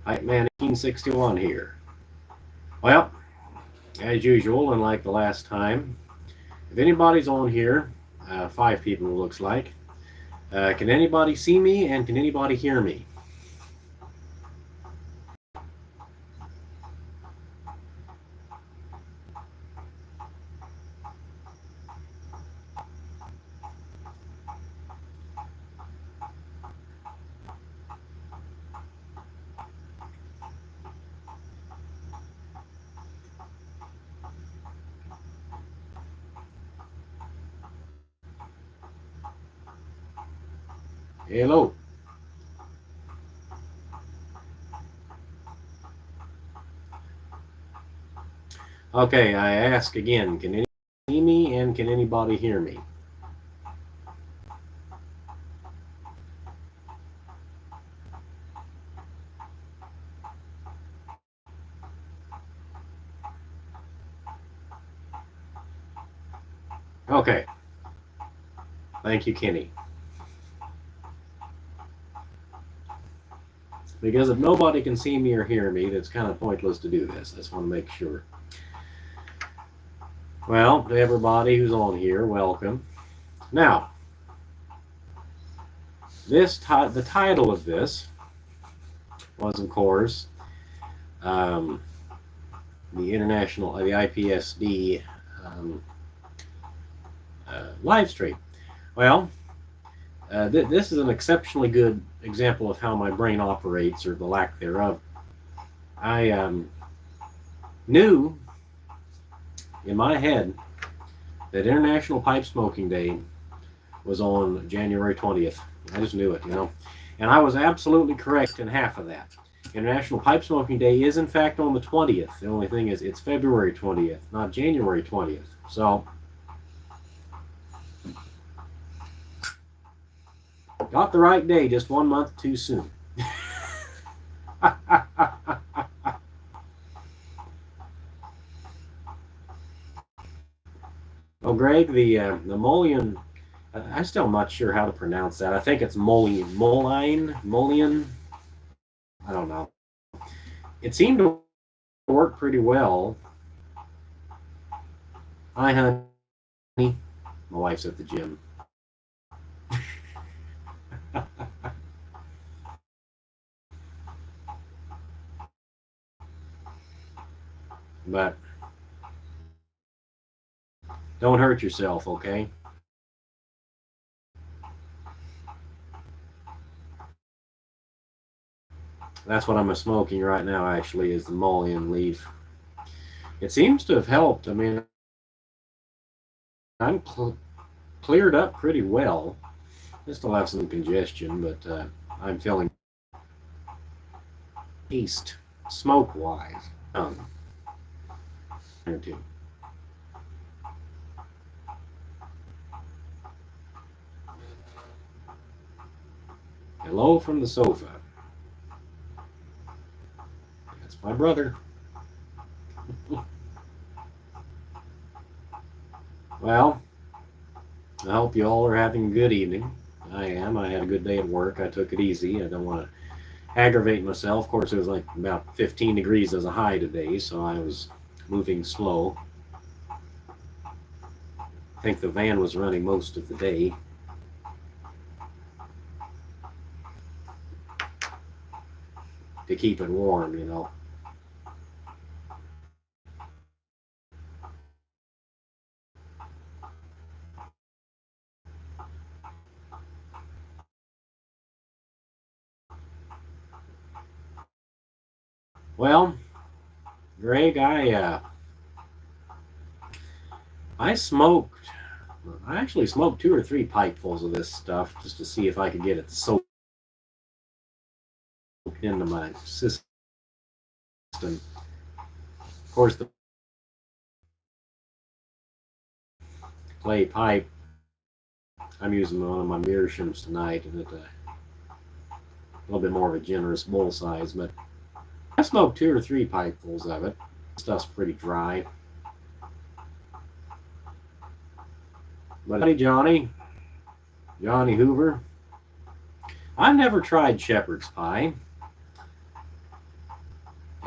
Hype Man 1861 here. Well, as usual, and like the last time, if anybody's on here, 5 people it looks like, can anybody see me and can anybody hear me? Hello. Okay, I ask again, can anybody see me and can anybody hear me? Okay. Thank you, Kenny. Because if nobody can see me or hear me, that's kind of pointless to do this. I just want to make sure. Well, to everybody who's on here, welcome. Now, the title of this was, of course, the IPSD live stream. Well, this is an exceptionally good example of how my brain operates, or the lack thereof. I knew in my head that International Pipe Smoking Day was on January 20th. I just knew it, And I was absolutely correct in half of that. International Pipe Smoking Day is in fact on the 20th. The only thing is it's February 20th, not January 20th. So, got the right day just 1 month too soon. Well, Greg, the Molian, I'm still not sure how to pronounce that. I think it's Molian. I don't know. It seemed to work pretty well. Hi, honey. My wife's at the gym. But don't hurt yourself, okay? That's what I'm smoking right now, actually, is the mullein leaf. It seems to have helped. I mean, I'm cleared up pretty well. I still have some congestion, but I'm feeling east smoke-wise. Here too. Hello from the sofa. That's my brother. Well, I hope you all are having a good evening. I am. I had a good day at work. I took it easy. I don't want to aggravate myself. Of course, it was like about 15 degrees as a high today, so I was moving slow. I think the van was running most of the day. To keep it warm. Well, Greg, I smoked. I actually smoked 2 or 3 pipefuls of this stuff just to see if I could get it soaked into my system. Of course, the clay pipe, I'm using one of my Meerschaums tonight, and it's a little bit more of a generous bowl size, but I smoked 2 or 3 pipefuls of it. Stuff's pretty dry. But Johnny Hoover, I've never tried shepherd's pie.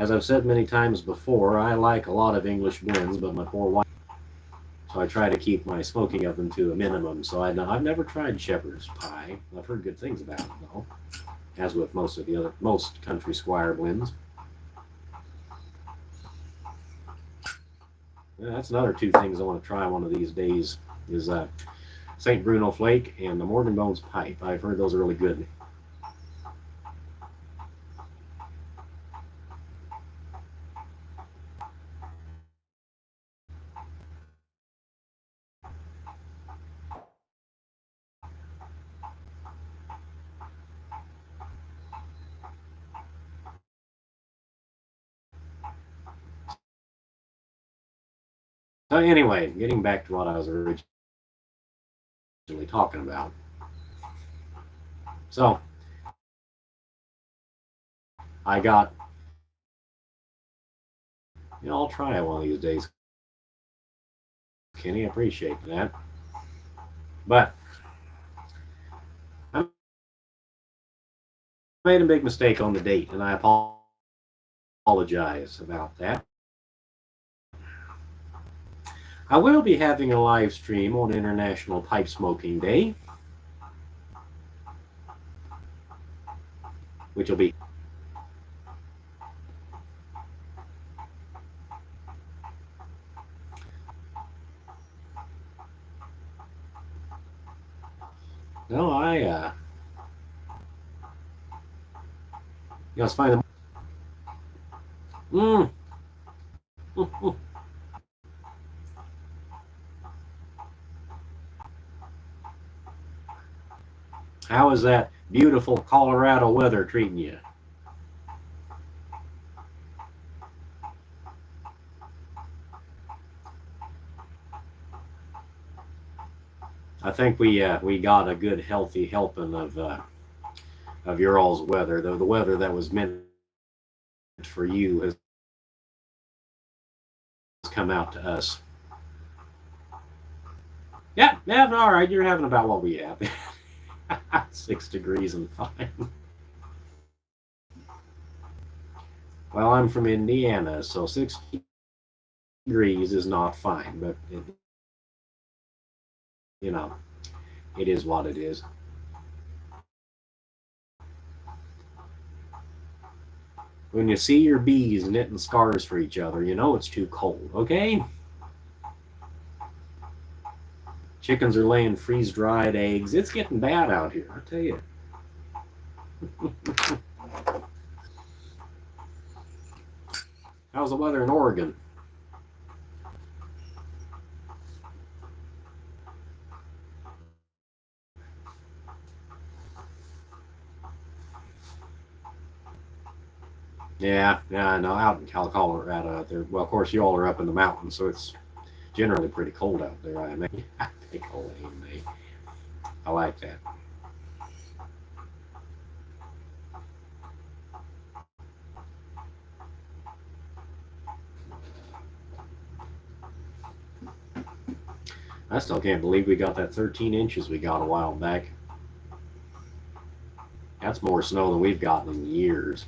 As I've said many times before, I like a lot of English blends, but my poor wife, so I try to keep my smoking of them to a minimum. So I've never tried shepherd's pie. I've heard good things about it though, as with most country squire blends. Yeah, that's another two things I want to try one of these days is St. Bruno Flake and the Morgan Bones Pipe. I've heard those are really good. So anyway, getting back to what I was originally talking about. So I got, I'll try it one of these days, Kenny. I appreciate that. But I made a big mistake on the date, and I apologize about that. I will be having a live stream on International Pipe Smoking Day, which will be no, it's fine. Mm. How is that beautiful Colorado weather treating you? I think we got a good healthy helping of your all's weather. The weather that was meant for you has come out to us. Yeah, yeah, all right. You're having about what we have. 6 degrees and fine. Well, I'm from Indiana, so 6 degrees is not fine, but you know, it is what it is. When you see your bees knitting scarves for each other, you know it's too cold, okay? Chickens are laying freeze-dried eggs. It's getting bad out here, I tell you. How's the weather in Oregon? Yeah, I know. Out in Colorado, out there. Well, of course, you all are up in the mountains, so it's generally pretty cold out there. I mean, I like that. I still can't believe we got that 13 inches we got a while back. That's more snow than we've gotten in years.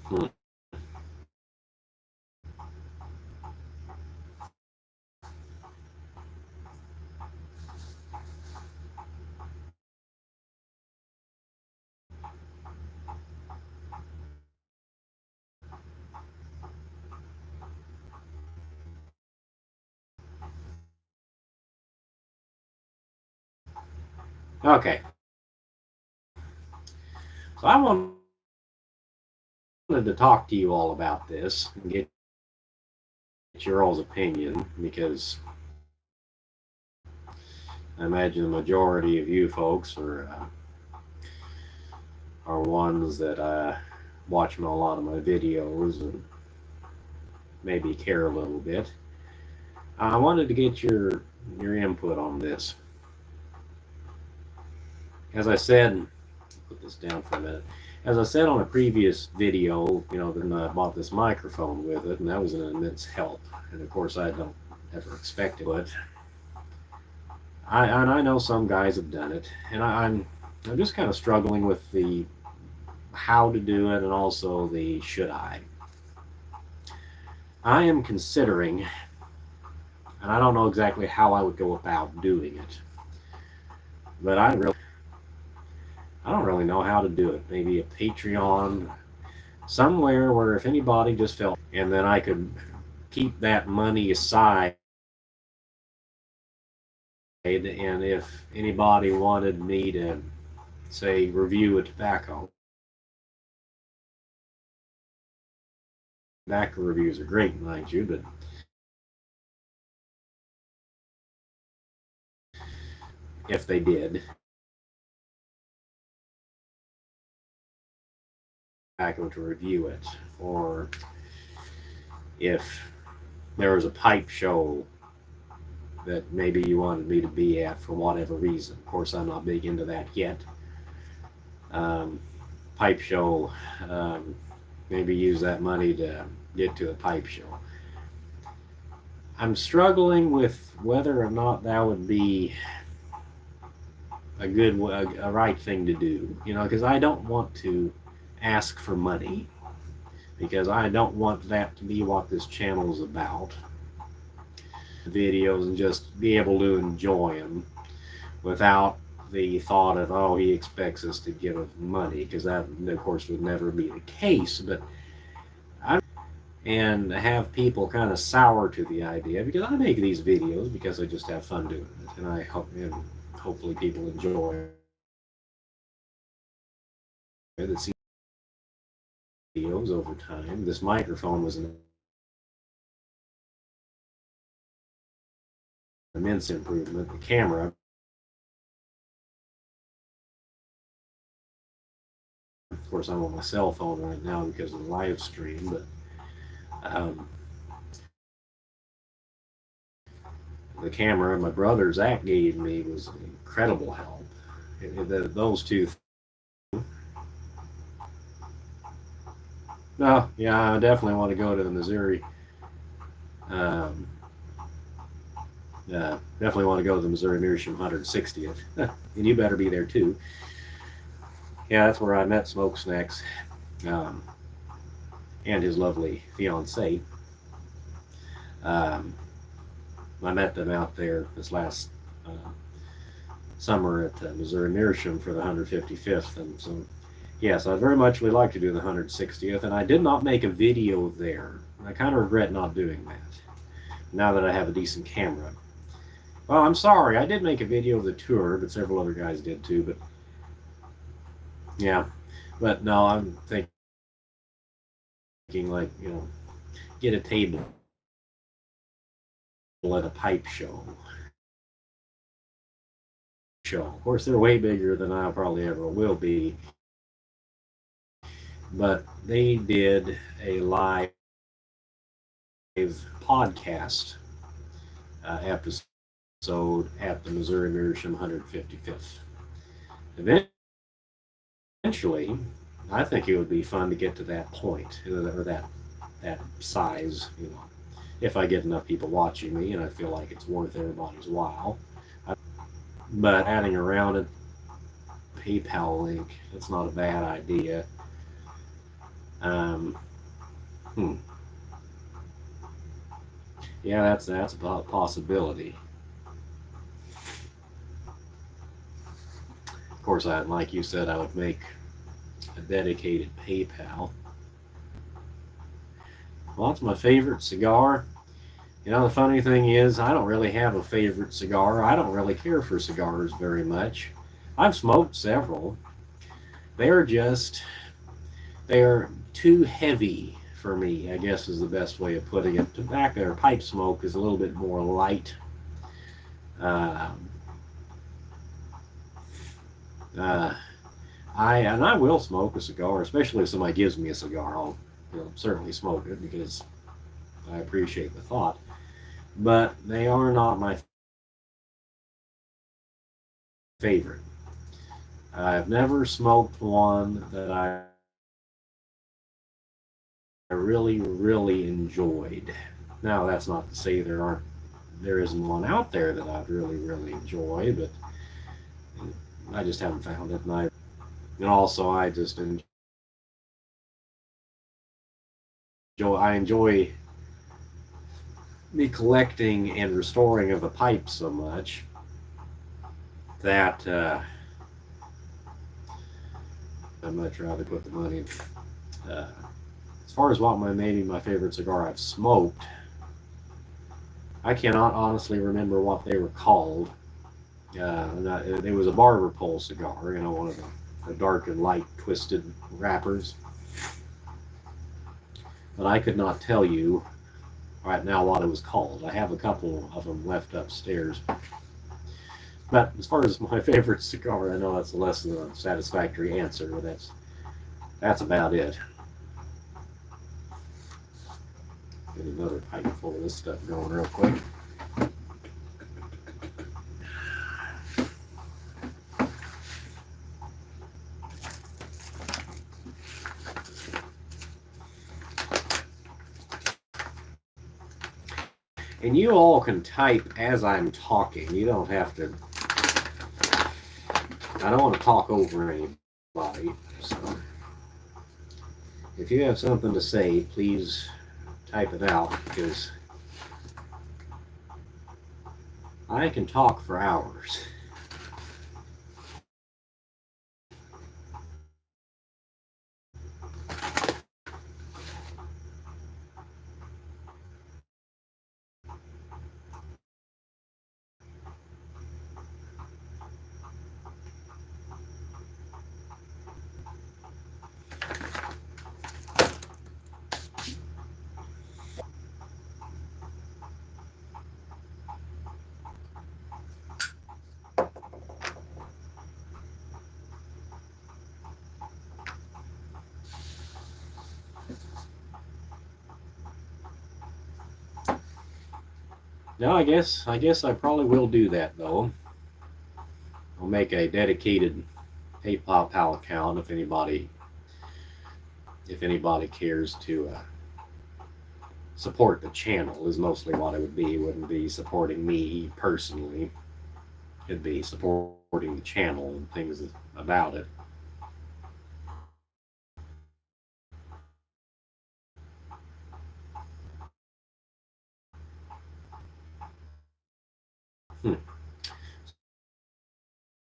Hmm. Okay, so I wanted to talk to you all about this and get your all's opinion because I imagine the majority of you folks are ones that watch a lot of my videos and maybe care a little bit. I wanted to get your input on this. As I said, put this down for a minute. As I said on a previous video, then I bought this microphone with it, and that was an immense help. And of course, I don't ever expect it, but I know some guys have done it, and I'm just kind of struggling with the how to do it and also the should I. I am considering, and I don't know exactly how I would go about doing it, but I don't really know how to do it. Maybe a Patreon somewhere where if anybody just felt, and then I could keep that money aside, and if anybody wanted me to say review a tobacco reviews are great, mind you, but if they did tobacco to review it, or if there was a pipe show that maybe you wanted me to be at for whatever reason. Of course, I'm not big into that yet. Um, Pipe show, um, maybe use that money to get to a pipe show. I'm struggling with whether or not that would be a right thing to do, because I don't want to ask for money, because I don't want that to be what this channel is about. Videos and just be able to enjoy them without the thought of, oh, he expects us to give him money, because that, of course, would never be the case. But and have people kind of sour to the idea, because I make these videos because I just have fun doing it, and I hope, and hopefully people enjoy it. See videos over time. This microphone was an immense improvement. The camera, of course, I'm on my cell phone right now because of the live stream, but the camera my brother Zach gave me was an incredible help. Those two. No, yeah, I definitely want to go to the Missouri. Um, Definitely want to go to the Missouri Meerschaum 160th, and you better be there too. Yeah, that's where I met Smoke Snacks um, and his lovely fiancee. Um, I met them out there this last uh, summer at Missouri Meerschaum for the 155th, and so yes, I very much would like to do the 160th, and I did not make a video there. I kind of regret not doing that now that I have a decent camera. Well, I'm sorry, I did make a video of the tour, but several other guys did too. But yeah, but no, I'm thinking like, get a table at a pipe show. Of course, they're way bigger than I probably ever will be, but they did a live podcast episode at the Missouri Meerschaum 155th. Eventually, I think it would be fun to get to that point, or that size, if I get enough people watching me and I feel like it's worth everybody's while. But adding around a PayPal link, that's not a bad idea. Um, hmm. Yeah, that's a possibility. Of course, like you said, I would make a dedicated PayPal. Well, that's my favorite cigar. The funny thing is, I don't really have a favorite cigar. I don't really care for cigars very much. I've smoked several. They're just, they're too heavy for me, I guess is the best way of putting it. Tobacco or pipe smoke is a little bit more light. Um, uh, I will smoke a cigar, especially if somebody gives me a cigar. I'll certainly smoke it because I appreciate the thought. But they are not my favorite. I've never smoked one that I really, really enjoyed. Now, that's not to say there aren't there isn't one out there that I'd really, really enjoy, but I just haven't found it. And also, I just enjoy the collecting and restoring of the pipes so much that I'd much rather put the money in. As far as what maybe my favorite cigar I've smoked, I cannot honestly remember what they were called. It was a barber pole cigar, one of the dark and light twisted wrappers. But I could not tell you right now what it was called. I have a couple of them left upstairs. But as far as my favorite cigar, I know that's a less than a satisfactory answer, but that's about it. Get another pipe full of this stuff going real quick. And you all can type as I'm talking. You don't have to. I don't want to talk over anybody. So if you have something to say, please type it out, because I can talk for hours. No, I guess I probably will do that though. I'll make a dedicated PayPal account if anybody cares to support the channel. Is mostly what it would be. It wouldn't be supporting me personally. It'd be supporting the channel and things about it. Hmm.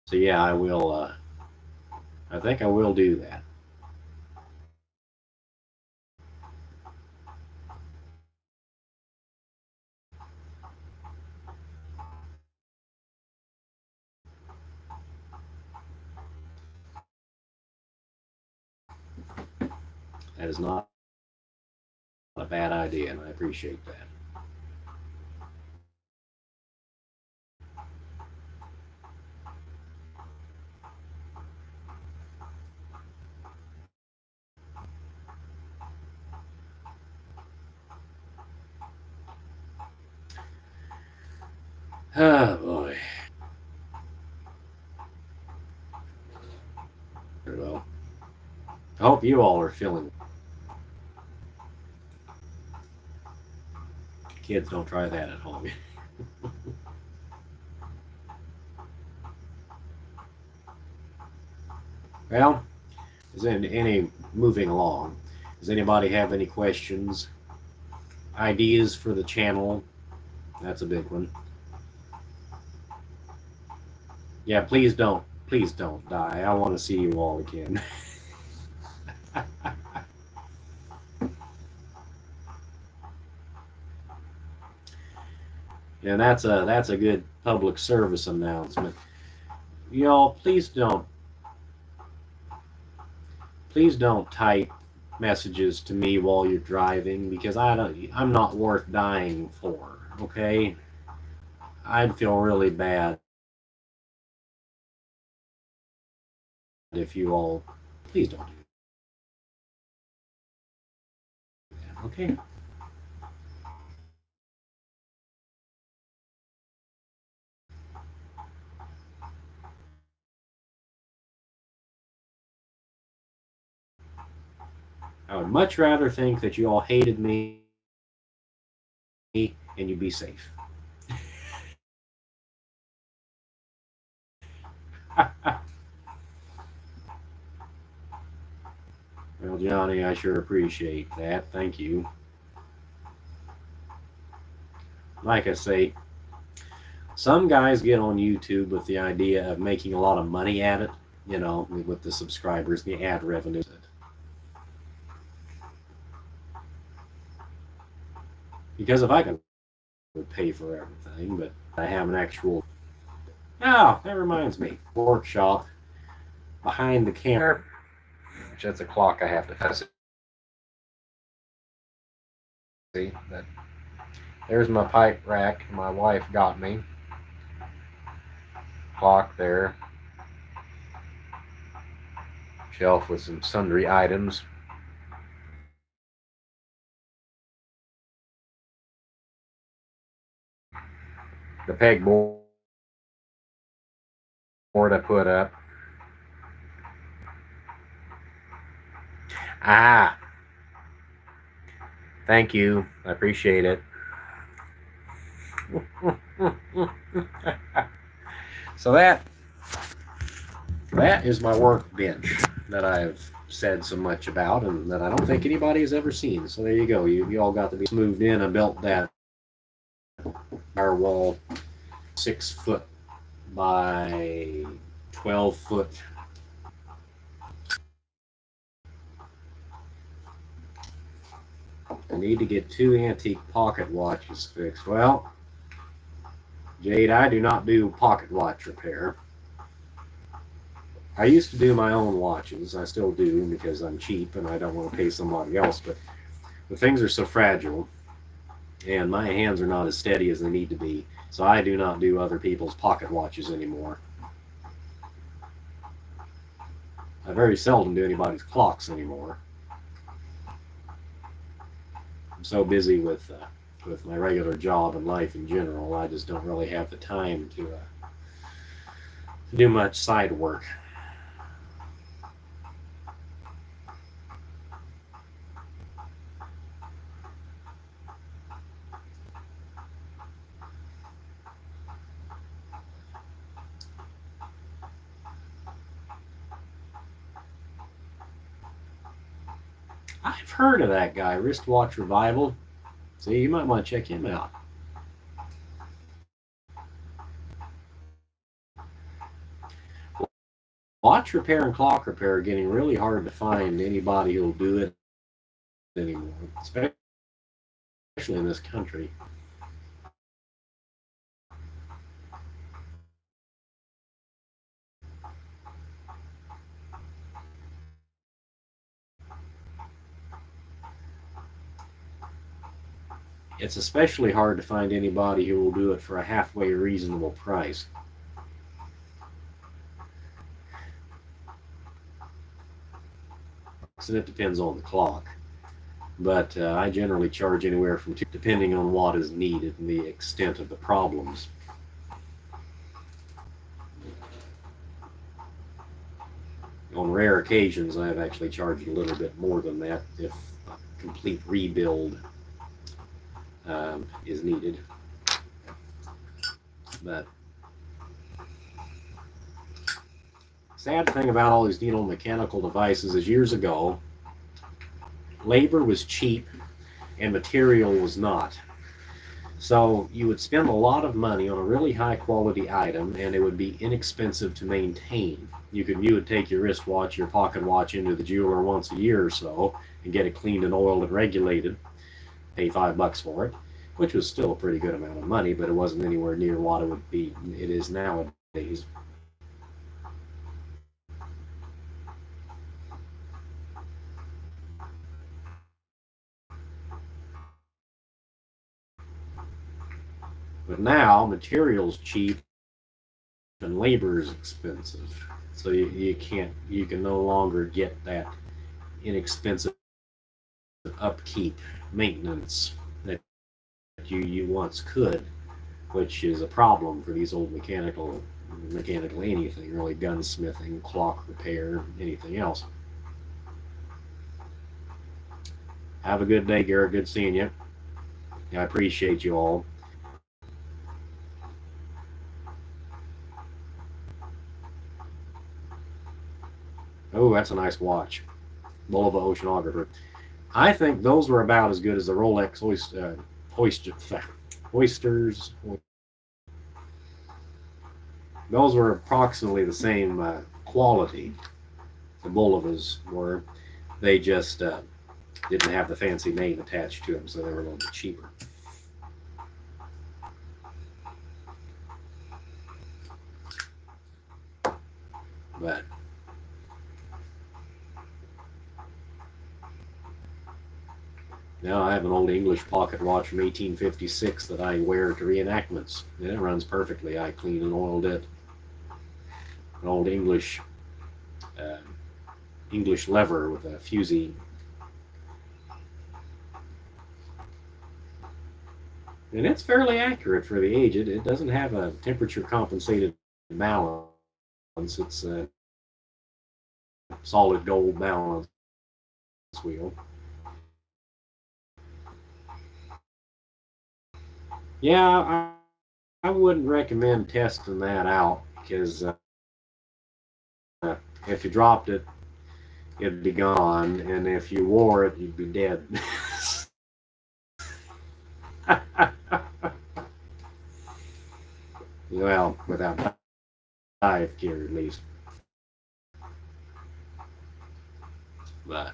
So yeah, I will. I think I will do that. That is not a bad idea, and I appreciate that. Oh boy. Well, I hope you all are feeling. Kids, don't try that at home. Well, is any moving along? Does anybody have any questions, ideas for the channel? That's a big one. Yeah, please don't die. I want to see you all again. And that's a good public service announcement. Y'all, please don't type messages to me while you're driving, because I'm not worth dying for, okay? I'd feel really bad if you all, please don't do that, okay? I would much rather think that you all hated me and you'd be safe. Well, Johnny, I sure appreciate that. Thank you. Like I say, some guys get on YouTube with the idea of making a lot of money at it, you know, with the subscribers, the ad revenue. Because if I can pay for everything, but I have an actual. Oh, that reminds me. Workshop behind the camera, which that's a clock I have to see. But there's my pipe rack my wife got me. Clock there. Shelf with some sundry items. The pegboard I put up. Ah, thank you. I appreciate it. So that is my workbench that I've said so much about and that I don't think anybody has ever seen. So there you go. You all got to be moved in. I built that firewall 6 foot by 12 foot. I need to get 2 antique pocket watches fixed. Well, Jade, I do not do pocket watch repair. I used to do my own watches. I still do because I'm cheap and I don't want to pay somebody else. But the things are so fragile and my hands are not as steady as they need to be. So I do not do other people's pocket watches anymore. I very seldom do anybody's clocks anymore. I'm so busy with my regular job and life in general. I just don't really have the time to do much side work. I've heard of that guy, Wristwatch Revival. See, you might want to check him out. Watch repair and clock repair are getting really hard to find anybody who'll do it anymore, especially in this country. It's especially hard to find anybody who will do it for a halfway reasonable price. And it depends on the clock. But I generally charge anywhere from 2, depending on what is needed and the extent of the problems. On rare occasions, I've actually charged a little bit more than that if a complete rebuild is needed. But sad thing about all these needle mechanical devices is years ago, labor was cheap and material was not. So you would spend a lot of money on a really high quality item and it would be inexpensive to maintain. You would take your wristwatch, your pocket watch into the jeweler once a year or so and get it cleaned and oiled and regulated, pay $5 for it, which was still a pretty good amount of money, but it wasn't anywhere near what it is nowadays. But now material's cheap and labor is expensive. So you can no longer get that inexpensive upkeep maintenance that you once could, which is a problem for these old mechanical anything really, gunsmithing, clock repair, anything else. Have a good day, Garrett. Good seeing you. I appreciate you all. Oh, that's a nice watch. Bulova Oceanographer. I think those were about as good as the Rolex oysters. Those were approximately the same quality the Bulovas were. They just didn't have the fancy name attached to them, so they were a little bit cheaper. But now I have an old English pocket watch from 1856 that I wear to reenactments, and it runs perfectly. I cleaned and oiled it. An old English lever with a fusee. And it's fairly accurate for the age. It doesn't have a temperature compensated balance. It's a solid gold balance wheel. Yeah, I wouldn't recommend testing that out because if you dropped it, it'd be gone, and if you wore it, you'd be dead. Well, without dive gear at least. But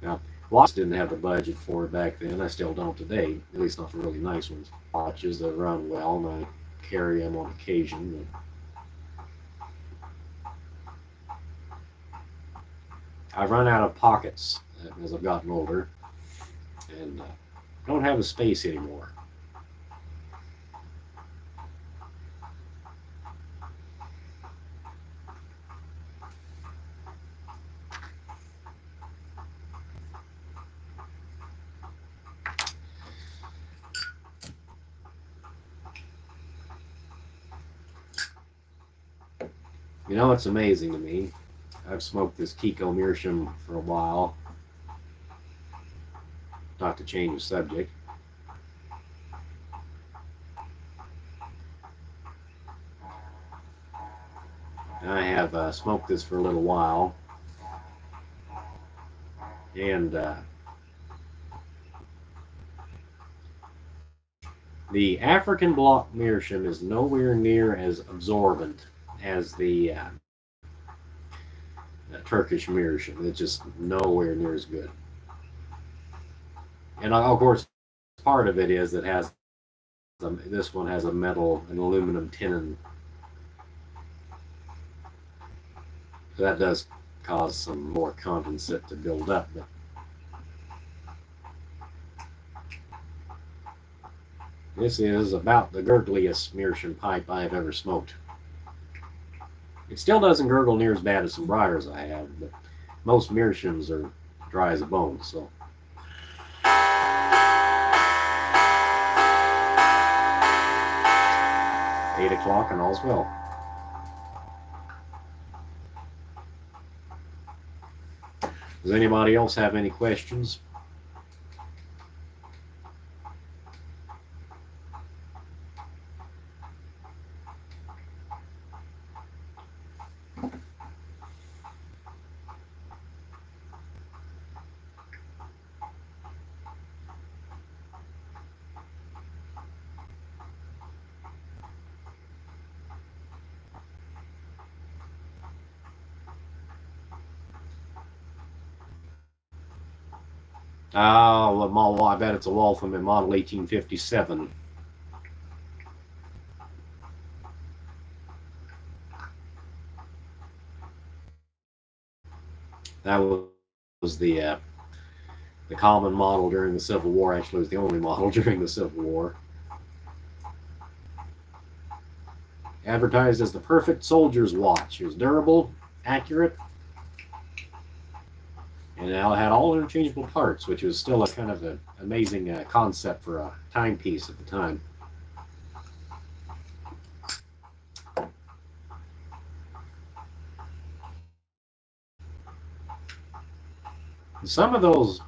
now, watches didn't have the budget for it back then. I still don't today, at least not for really nice ones. Watches that run well, and I carry them on occasion. I've run out of pockets as I've gotten older, and don't have the space anymore. You know, it's amazing to me. I've smoked this Kiko Meerschaum for a while. Not to change the subject. I have smoked this for a little while, and the African block meerschaum is nowhere near as absorbent as the Turkish meerschaum. It's just nowhere near as good. And of course, part of it is it has this one has a metal, an aluminum tenon. So that does cause some more condensate to build up. But this is about the gurgliest meerschaum pipe I've ever smoked. It still doesn't gurgle near as bad as some briars I have, but most meerschaums are dry as a bone, so. 8 o'clock and all's well. Does anybody else have any questions? Oh, I bet it's a Waltham in model 1857. That was the common model during the Civil War. Actually, it was the only model during the Civil War. Advertised as the perfect soldier's watch. It was durable, accurate, and it had all interchangeable parts, which was still a kind of an amazing concept for a timepiece at the time. Some of those,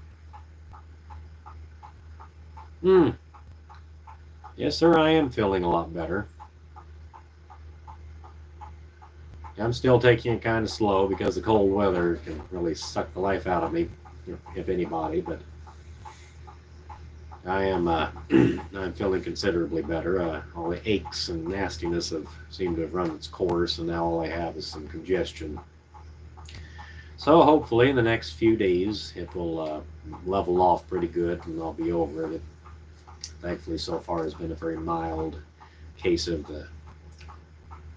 yes, sir, I am feeling a lot better. I'm still taking it kind of slow because the cold weather can really suck the life out of me, if anybody. But I am I'm feeling considerably better. All the aches and nastiness have seemed to have run its course, and now all I have is some congestion. So hopefully in the next few days it will level off pretty good, and I'll be over it. Thankfully, so far has been a very mild case of the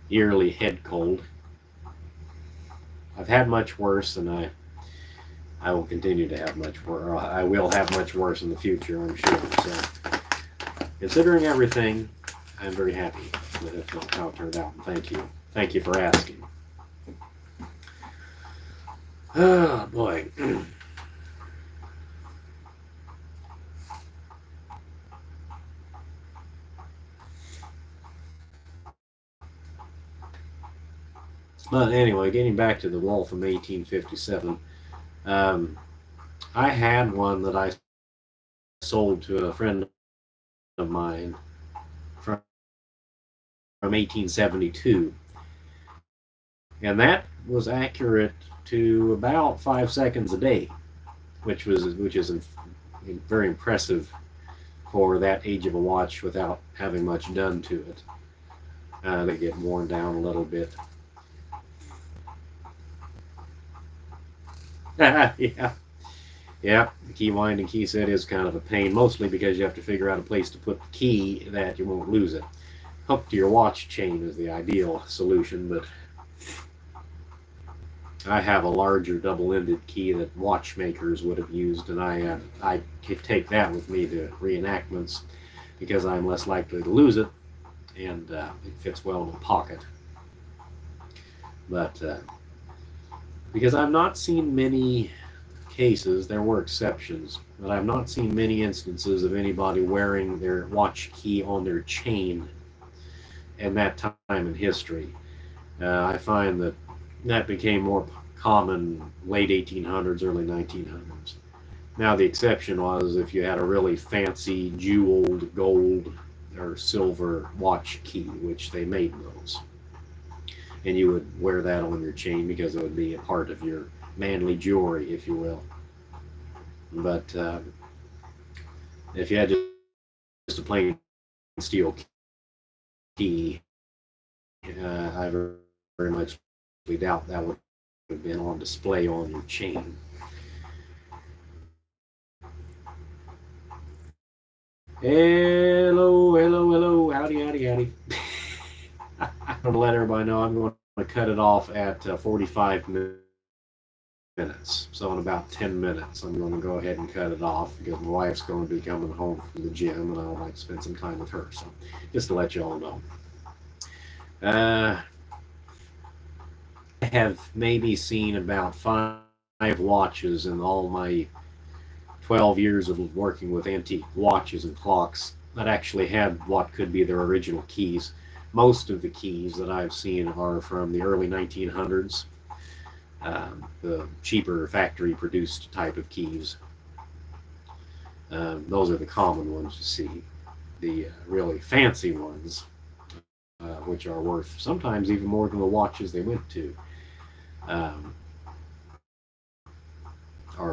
yearly head cold. I've had much worse, and I will continue to have much worse. I will have much worse in the future, I'm sure. So, considering everything, I'm very happy with how it turned out. Thank you for asking. Oh boy. But anyway, getting back to the wall from 1857, um, I had one that I sold to a friend of mine from 1872, and that was accurate to about 5 seconds a day, which is very impressive for that age of a watch without having much done to it. They get worn down a little bit. Yeah, yeah. The key winding key set is kind of a pain, mostly because you have to figure out a place to put the key that you won't lose it. Hooked to your watch chain is the ideal solution, but I have a larger double-ended key that watchmakers would have used, and I take that with me to reenactments because I'm less likely to lose it, and it fits well in a pocket. But because I've not seen many cases, there were exceptions, but I've not seen many instances of anybody wearing their watch key on their chain in that time in history. I find that became more common late 1800s, early 1900s. Now the exception was if you had a really fancy jeweled gold or silver watch key, which they made those, and you would wear that on your chain because it would be a part of your manly jewelry, if you will. But if you had just a plain steel key, I very much doubt that would have been on display on your chain. Hello, howdy. I'm going to let everybody know I'm going to cut it off at 45 minutes. So in about 10 minutes, I'm going to go ahead and cut it off because my wife's going to be coming home from the gym, and I would like to spend some time with her. So just to let you all know. I have maybe seen about 5 watches in all my 12 years of working with antique watches and clocks that actually had what could be their original keys. Most of the keys that I've seen are from the early 1900s, the cheaper factory produced type of keys. Those are the common ones you see. The really fancy ones, which are worth sometimes even more than the watches they went to, are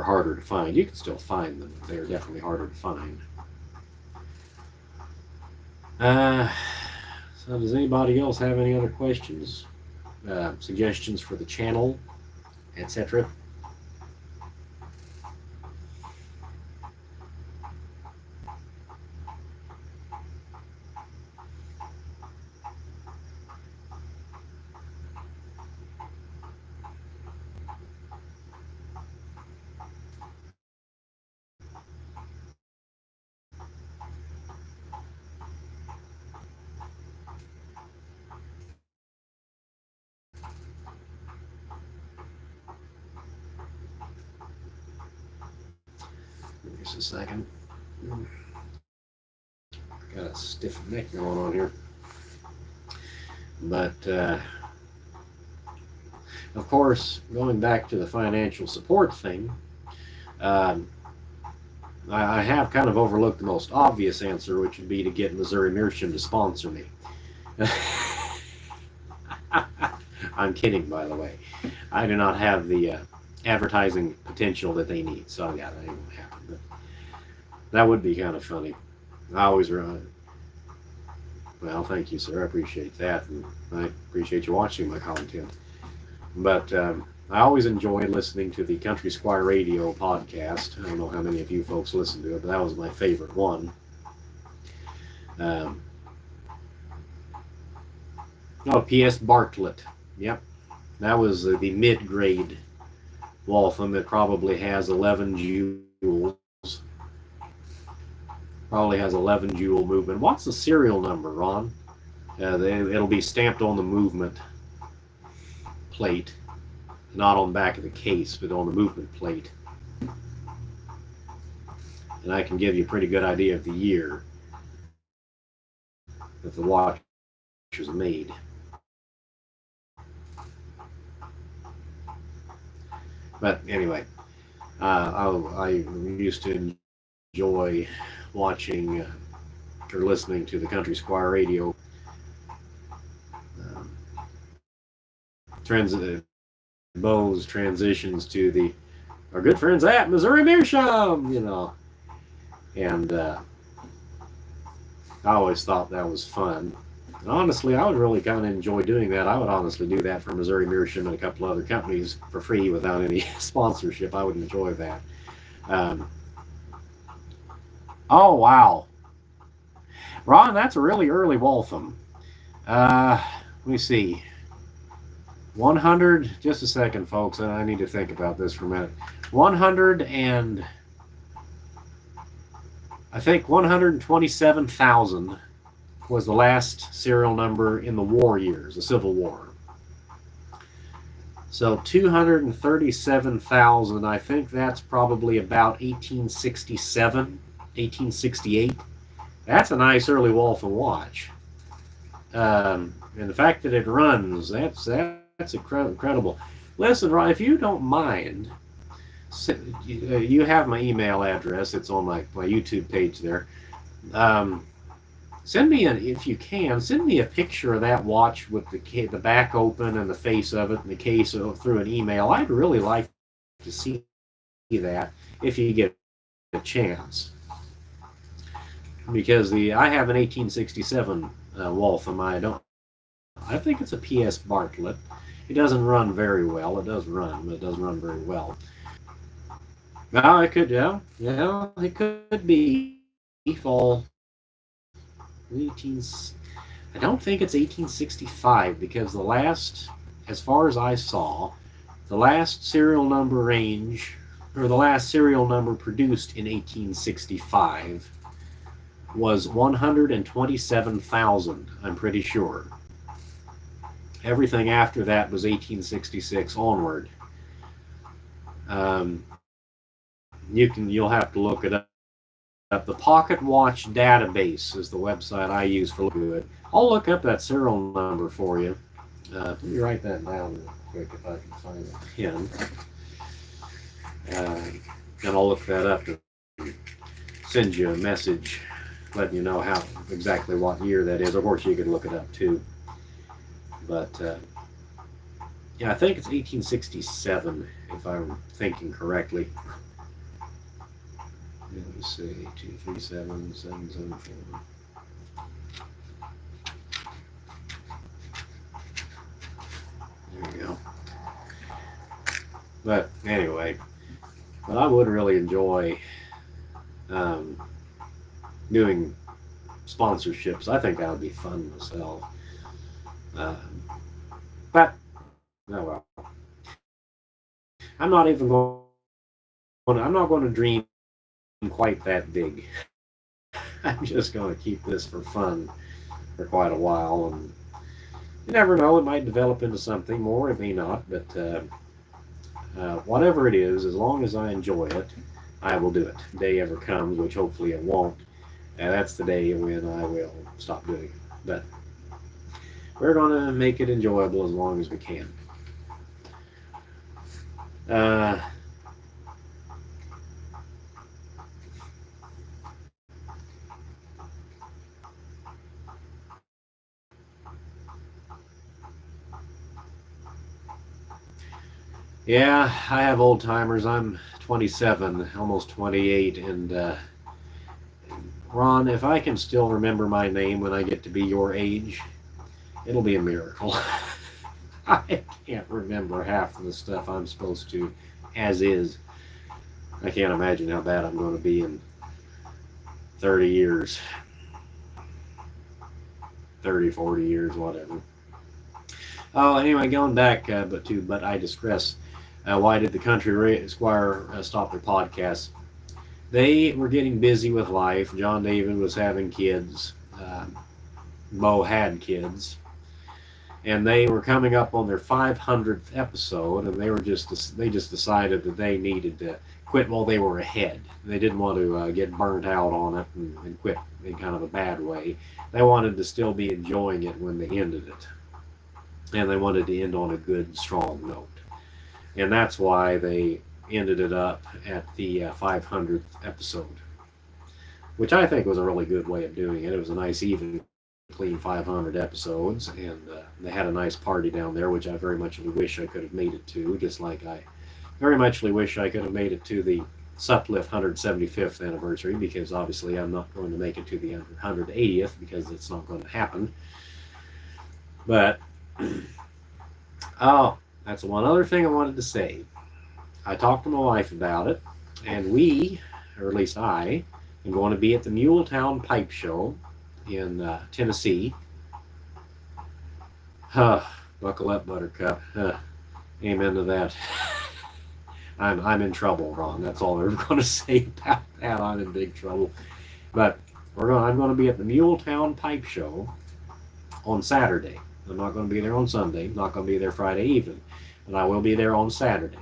harder to find. You can still find them, but they're definitely harder to find. So does anybody else have any other questions, suggestions for the channel, etc.? Just a second. Got a stiff neck going on here. But, of course, going back to the financial support thing, I have kind of overlooked the most obvious answer, which would be to get Missouri Meerschaum to sponsor me. I'm kidding, by the way. I do not have the advertising potential that they need, so yeah, that ain't gonna happen. But that would be kind of funny. I always run. Well, thank you, sir. I appreciate that, and I appreciate you watching my content. But I always enjoy listening to the Country Squire Radio podcast. I don't know how many of you folks listen to it, but that was my favorite one. Um, oh, P.S. Bartlett. Yep, that was the mid-grade Waltham. It probably has 11 joules. Probably has 11 joule movement. What's the serial number, Ron? It'll be stamped on the movement plate, not on the back of the case, but on the movement plate. And I can give you a pretty good idea of the year that the watch was made. But anyway, I used to enjoy watching or listening to the Country Squire Radio. Um, Bo's transitions to our good friends at Missouri Meerschaum, and I always thought that was fun. And honestly, I would really kind of enjoy doing that. I would honestly do that for Missouri Meerschaum and a couple other companies for free without any sponsorship. I would enjoy that. Oh, wow. Ron, that's a really early Waltham. Let me see. 100, just a second, folks. I need to think about this for a minute. 100 and, I think 127,000 was the last serial number in the war years, the Civil War. So 237,000, I think that's probably about 1867, 1868. That's a nice early Waltham watch. And the fact that it runs, that's incredible. Listen, Ron, if you don't mind, you have my email address. It's on my YouTube page there. Send me, if you can, send me a picture of that watch with the back open and the face of it and the case through an email. I'd really like to see that if you get a chance. Because I have an 1867 Waltham. I think it's a P.S. Bartlett. It doesn't run very well. It does run, but it doesn't run very well. No, it could, yeah, it could be fall 18. I don't think it's 1865 because the last, as far as I saw, the last serial number range, or the last serial number produced in 1865 was 127,000, I'm pretty sure. Everything after that was 1866 onward. You'll have to look it up. The Pocket Watch Database is the website I use for good. I'll look up that serial number for you. Let me write that down real quick if I can find a pen. And I'll look that up and send you a message letting you know exactly what year that is. Of course, you can look it up too. But yeah, I think it's 1867 if I'm thinking correctly. Let me see, 237 774. There you go. But anyway, I would really enjoy doing sponsorships. I think that would be fun myself. But oh well. I'm not going to dream quite that big. I'm just going to keep this for fun for quite a while, and you never know, it might develop into something more, it may not, but whatever it is, as long as I enjoy it, I will do it. The day ever comes, which hopefully it won't, and that's the day when I will stop doing it. But we're going to make it enjoyable as long as we can. Yeah, I have old timers. I'm 27, almost 28, and Ron, if I can still remember my name when I get to be your age, it'll be a miracle. I can't remember half of the stuff I'm supposed to, as is. I can't imagine how bad I'm going to be in 30 years, 30, 40 years, whatever. Oh, anyway, going back, but I digress. Why did the country squire stop their podcast? They were getting busy with life. John David was having kids. Mo had kids, and they were coming up on their 500th episode, and they just decided that they needed to quit while they were ahead. They didn't want to get burnt out on it and quit in kind of a bad way. They wanted to still be enjoying it when they ended it, and they wanted to end on a good, strong note. And that's why they ended it up at the 500th episode, which I think was a really good way of doing it. It was a nice, even, clean 500 episodes, and they had a nice party down there, which I very much wish I could have made it to, just like I very much wish I could have made it to the Suplift 175th anniversary, because obviously I'm not going to make it to the 180th because it's not going to happen. But, oh, that's one other thing I wanted to say. I talked to my wife about it, and we, or at least I, am going to be at the Muletown Pipe Show in Tennessee. Buckle up, Buttercup. Amen to that. I'm in trouble, Ron. That's all they're going to say about that. I'm in big trouble. But I'm going to be at the Muletown Pipe Show on Saturday. I'm not going to be there on Sunday. I'm not going to be there Friday evening. But I will be there on Saturday.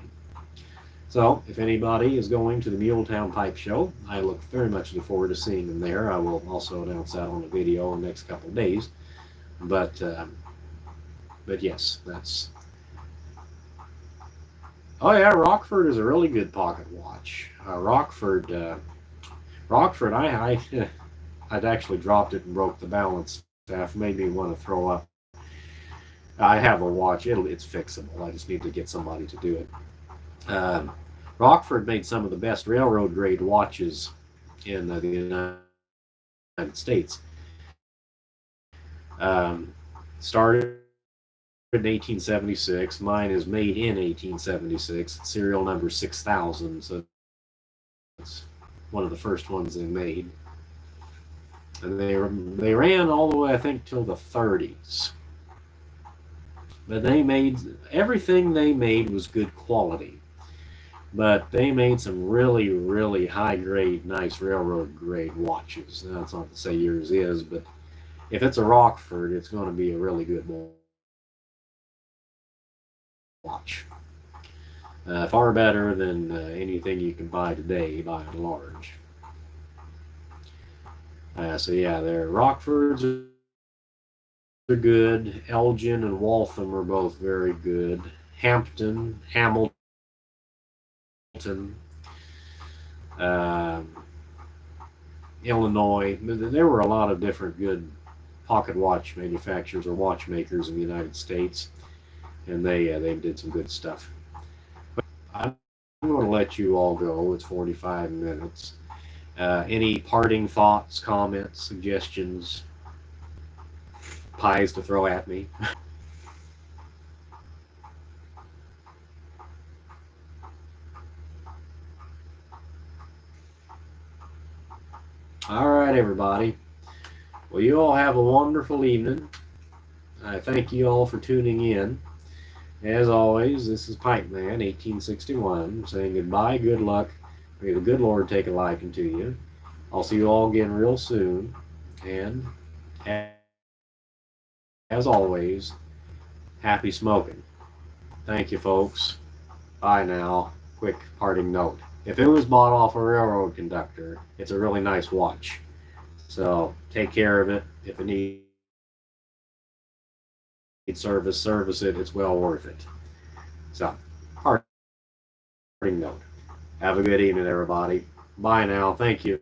So, if anybody is going to the Muletown Pipe Show, I look very much forward to seeing them there. I will also announce that on a video in the next couple of days. But yes, that's. Oh yeah, Rockford is a really good pocket watch. Rockford, I'd actually dropped it and broke the balance staff. Made me want to throw up. I have a watch. It's fixable. I just need to get somebody to do it. Rockford made some of the best railroad grade watches in the United States. Started in 1876. Mine is made in 1876. Serial number 6000. So it's one of the first ones they made. And they ran all the way, I think, till the 30s. But they made everything they made was good quality. But they made some really, really high grade, nice railroad grade watches. Now, that's not to say yours is, but if it's a Rockford, it's going to be a really good watch. Far better than anything you can buy today, by and large. So yeah, their Rockfords are good. Elgin and Waltham are both very good. Hampton, Hamilton, uh, Illinois. There were a lot of different good pocket watch manufacturers or watchmakers in the United States, and they did some good stuff. But I'm going to let you all go. It's 45 minutes. Any parting thoughts, comments, suggestions, pies to throw at me? All right, everybody. Well, you all have a wonderful evening. I thank you all for tuning in. As always, this is Pipe Man 1861 saying goodbye, good luck. May the good Lord take a liking to you. I'll see you all again real soon. And as always, happy smoking. Thank you, folks. Bye now. Quick parting note. If it was bought off a railroad conductor, it's a really nice watch. So take care of it. If it needs service it. It's well worth it. So, parting note. Have a good evening, everybody. Bye now. Thank you.